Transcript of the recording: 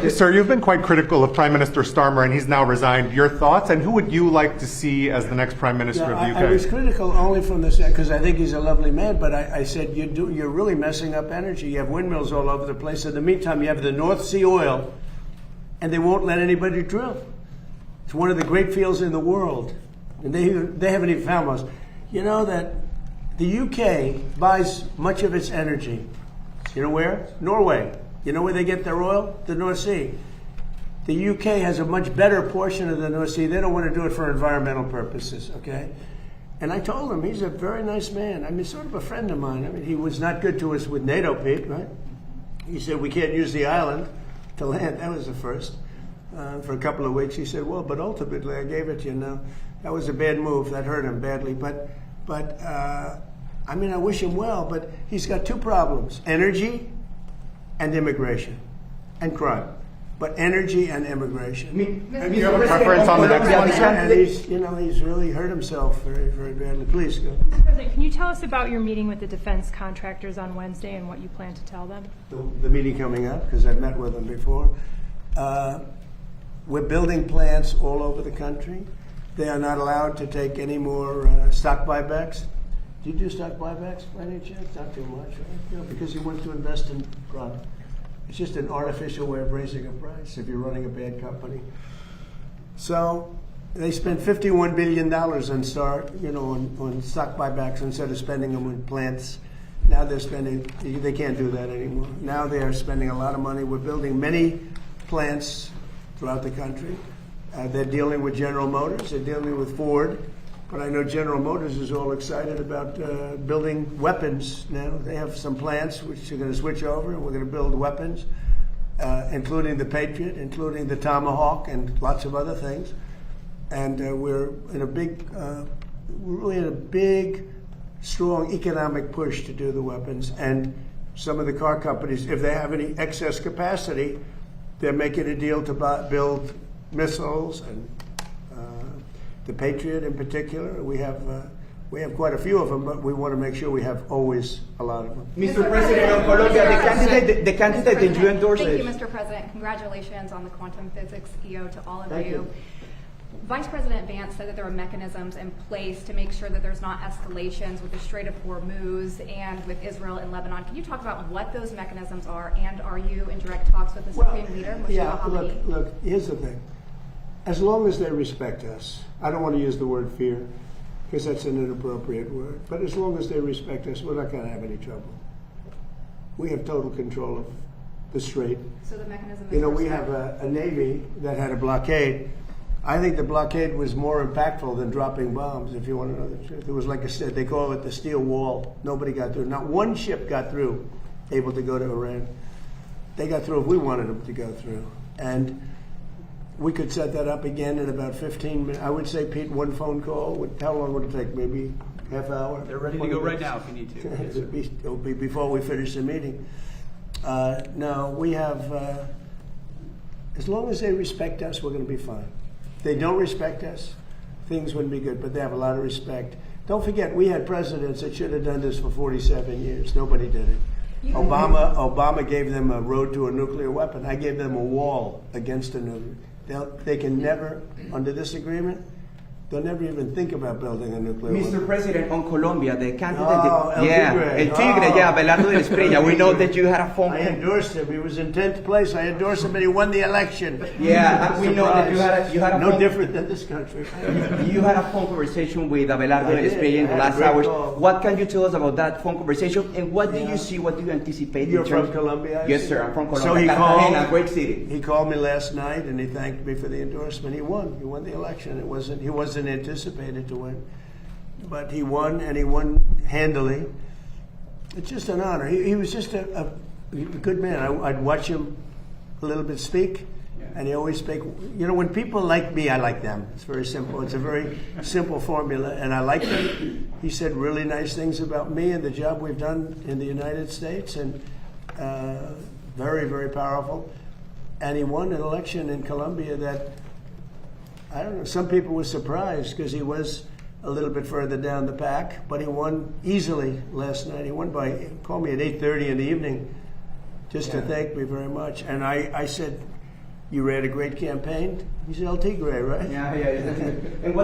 Sir, you've been quite critical of Prime Minister Starmer, and he's now resigned. Your thoughts, and who would you like to see as the next Prime Minister of the UK? I was critical only from the side, because I think he's a lovely man, but I said, you're really messing up energy. You have windmills all over the place. In the meantime, you have the North Sea oil, and they won't let anybody drill. It's one of the great fields in the world, and they haven't even found most. You know that the UK buys much of its energy. You know where? Norway. You know where they get their oil? The North Sea. The UK has a much better portion of the North Sea. They don't want to do it for environmental purposes, okay? And I told him, he's a very nice man. I mean, sort of a friend of mine. I mean, he was not good to us with NATO, Pete, right? He said, we can't use the island to land. That was the first. For a couple of weeks, he said, well, but ultimately, I gave it to you now. That was a bad move. That hurt him badly. But I mean, I wish him well, but he's got two problems: energy and immigration and crime. But energy and immigration. Do you have a preference on the next one? And he's really hurt himself very, very badly. Please go. Mr. President, can you tell us about your meeting with the defense contractors on Wednesday and what you plan to tell them? The meeting coming up, because I've met with them before. We're building plants all over the country. They are not allowed to take any more stock buybacks. Do you do stock buybacks by any chance? Not too much, right? No, because you want to invest in product. It's just an artificial way of raising a price if you're running a bad company. So they spent $51 billion on stock buybacks instead of spending them on plants. Now they can't do that anymore. Now they are spending a lot of money. We're building many plants throughout the country. They're dealing with General Motors. They're dealing with Ford. But I know General Motors is all excited about building weapons now. They have some plants which are going to switch over, and we're going to build weapons, including the Patriot, including the Tomahawk, and lots of other things. And we're really in a big, strong economic push to do the weapons. And some of the car companies, if they have any excess capacity, they're making a deal to build missiles and the Patriot in particular. We have quite a few of them, but we want to make sure we have always a lot of them. Mr. President of Colombia, the candidate that you endorse. Thank you, Mr. President. Congratulations on the quantum physics EO to all of Thank you. Vice President Vance said that there are mechanisms in place to make sure that there's not escalations with the Strait of Hormuz and with Israel and Lebanon. Can you talk about what those mechanisms are, and are you in direct talks with the Supreme Leader, Mustafa Hamidi? Look, here's the thing. As long as they respect us, I don't want to use the word fear, because that's an inappropriate word, but as long as they respect us, we're not going to have any trouble. We have total control of the strait. So the mechanism is we have a Navy that had a blockade. I think the blockade was more impactful than dropping bombs, if you want to know the truth. It was like they call it the steel wall. Nobody got through. Not one ship got through, able to go to Iran. They got through if we wanted them to go through. And we could set that up again in about 15 minutes. I would say, Pete, one phone call. How long would it take? Maybe half hour? They're ready to go right now if you need to. Yes, sir. It'll be before we finish the meeting. No, we have, as long as they respect us, we're going to be fine. If they don't respect us, things wouldn't be good, but they have a lot of respect. Don't forget, we had presidents that should have done this for 47 years. Nobody did it. Obama gave them a road to a nuclear weapon. I gave them a wall against a nuclear. They can never, under this agreement, they'll never even think about building a nuclear weapon. Mr. President, on Colombia, the candidate... El Tigre, Abelardo de la Estrella. We know that you had a phone call. I endorsed him. He was in 10th place. I endorsed him, and he won the election. Yeah, and we know that you had a no phone... different than this country. You had a phone conversation with Abelardo de la Estrella in the last hours. What can you tell us about that phone conversation, and what do you see, what do you anticipate? You're from Colombia? Yes, sir. I'm from Colombia. So he Cartagena, great city. He called me last night, and he thanked me for the endorsement. He won. He won the election. He wasn't anticipated to win, but he won, and he won handily. It's just an honor. He was just a good man. I'd watch him a little bit speak, and he always speak. When people like me, I like them. It's very simple. It's a very simple formula, and I like him. He said really nice things about me and the job we've done in the United States, and very, very powerful. And he won an election in Colombia that, I don't know, some people were surprised because he was a little bit further down the pack, but he won easily last night. He called me at 8:30 in the evening just to thank me very much. And I said, You ran a great campaign. He's El Tigre, right? Yeah. And what